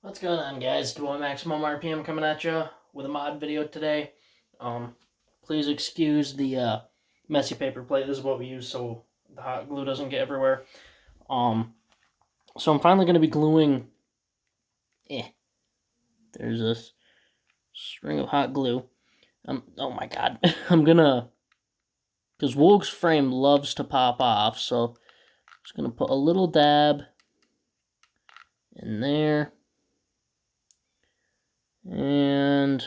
What's going on, guys? Dual Maximum RPM coming at you with a mod video today. Please excuse the messy paper plate. This is what we use so the hot glue doesn't get everywhere. So I'm finally going to be gluing. There's this string of hot glue. Oh my god. I'm gonna, because Wool's frame loves to pop off, so I'm just gonna put a little dab in there. And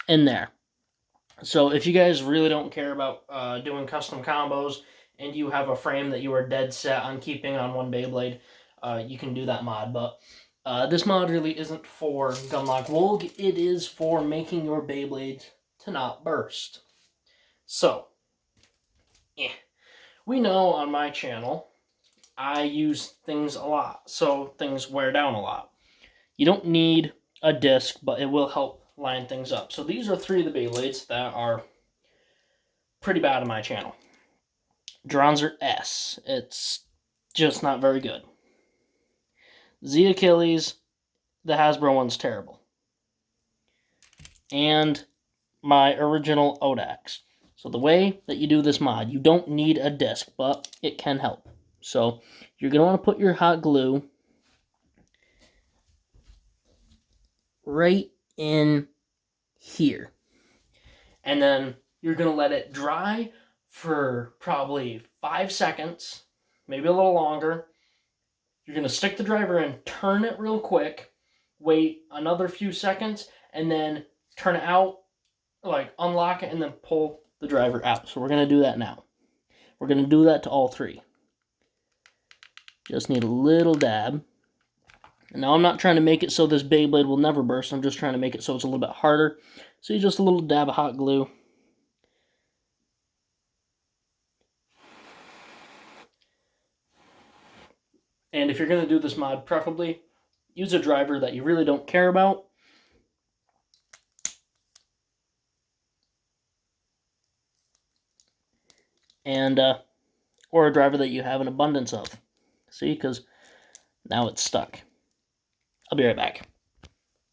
in there. So if you guys really don't care about doing custom combos and you have a frame that you are dead set on keeping on one Beyblade, you can do that mod. But this mod really isn't for Gunlock Woolg. It is for making your Beyblades to not burst. So, we know on my channel I use things a lot, so things wear down a lot. You don't need a disc, but it will help line things up. So these are three of the Beyblades that are pretty bad on my channel. Dronzer S. It's just not very good. Z Achilles, the Hasbro one's terrible. And my original Odax. So the way that you do this mod, you don't need a disc, but it can help. So you're going to want to put your hot glue right in here. And then you're going to let it dry for probably 5 seconds, maybe a little longer. You're going to stick the driver in, turn it real quick, wait another few seconds, and then turn it out, like unlock it, and then pull the driver out. So we're going to do that now. We're going to do that to all three. Just need a little dab. And now I'm not trying to make it so this Beyblade will never burst. I'm just trying to make it so it's a little bit harder. So you just a little dab of hot glue. And if you're going to do this mod, preferably use a driver that you really don't care about. And, or a driver that you have an abundance of. See, because now it's stuck. I'll be right back.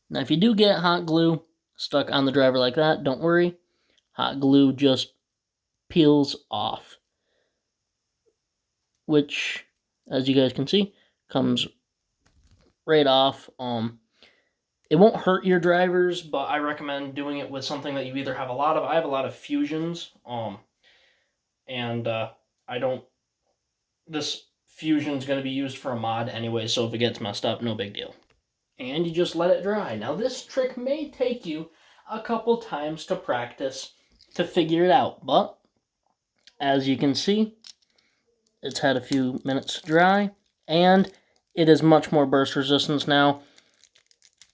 Now, if you do get hot glue stuck on the driver like that, don't worry. Hot glue just peels off. Which, as you guys can see, comes right off. It won't hurt your drivers, but I recommend doing it with something that you either have a lot of. I have a lot of fusions, and this fusion's going to be used for a mod anyway, so if it gets messed up, no big deal. And you just let it dry. Now, this trick may take you a couple times to practice to figure it out, but as you can see, it's had a few minutes to dry, and it is much more burst resistance now.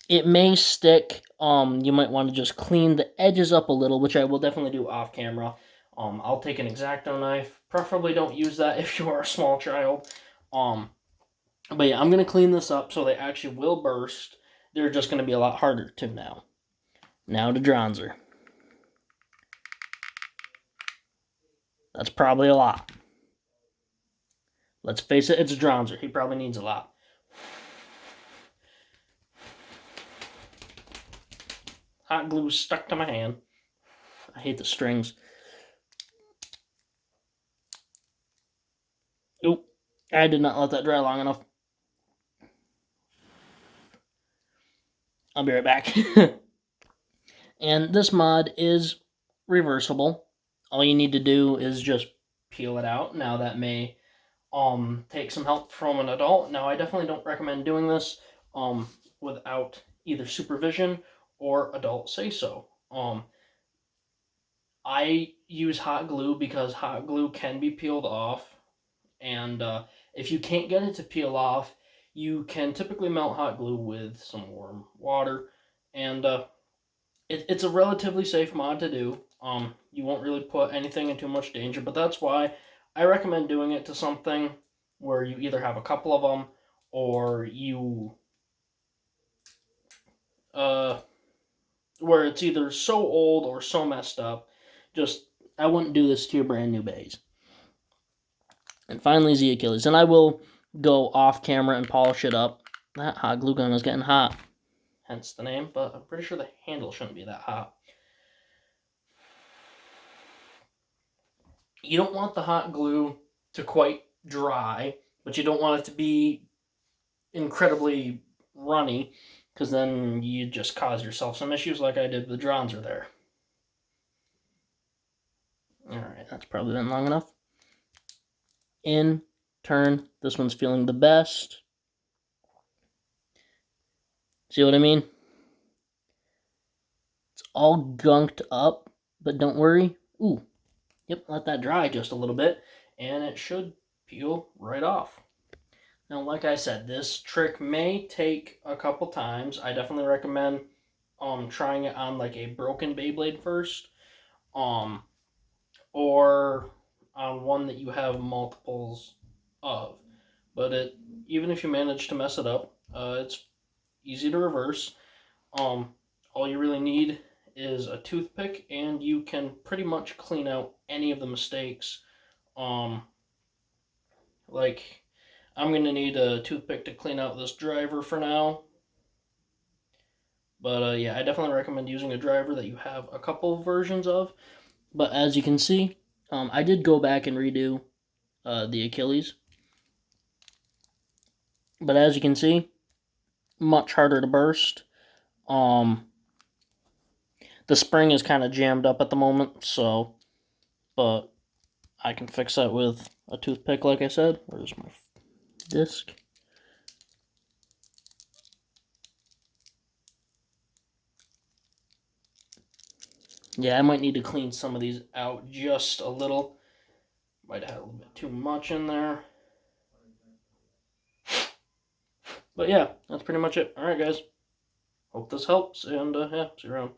It may stick. You might want to just clean the edges up a little, which I will definitely do off camera. I'll take an X-Acto knife. Preferably don't use that if you are a small child. But yeah, I'm going to clean this up so they actually will burst. They're just going to be a lot harder to now. Now to Dronzer. That's probably a lot. Let's face it, it's Dronzer. He probably needs a lot. Hot glue stuck to my hand. I hate the strings. Oop, I did not let that dry long enough. I'll be right back. And this mod is reversible. All you need to do is just peel it out. Now that may take some help from an adult. Now I definitely don't recommend doing this without either supervision or adult say so. I use hot glue because hot glue can be peeled off, and if you can't get it to peel off, you can typically melt hot glue with some warm water, and it's a relatively safe mod to do. You won't really put anything in too much danger, but that's why I recommend doing it to something where you either have a couple of them, or you where it's either so old or so messed up. I wouldn't do this to your brand new bays. And finally, Z Achilles. And I will go off camera and polish it up. That hot glue gun is getting hot, hence the name, but I'm pretty sure the handle shouldn't be that hot. You don't want the hot glue to quite dry, but you don't want it to be incredibly runny, because then you just cause yourself some issues like I did with the Dronzer there. Alright, that's probably been long enough. In, turn, this one's feeling the best. See what I mean? It's all gunked up, but don't worry. Ooh, yep, let that dry just a little bit, and it should peel right off. Now, like I said, this trick may take a couple times. I definitely recommend trying it on like a broken Beyblade first, or on one that you have multiples of. But even if you manage to mess it up, it's easy to reverse. All you really need is a toothpick, and you can pretty much clean out any of the mistakes. Like, I'm going to need a toothpick to clean out this driver for now. But yeah, I definitely recommend using a driver that you have a couple versions of. But as you can see, I did go back and redo the Achilles. But as you can see, much harder to burst. The spring is kind of jammed up at the moment, so, but I can fix that with a toothpick, like I said. Where's my disc? Yeah, I might need to clean some of these out just a little. Might have a little bit too much in there. But yeah, that's pretty much it. Alright, guys. Hope this helps, and yeah, see you around.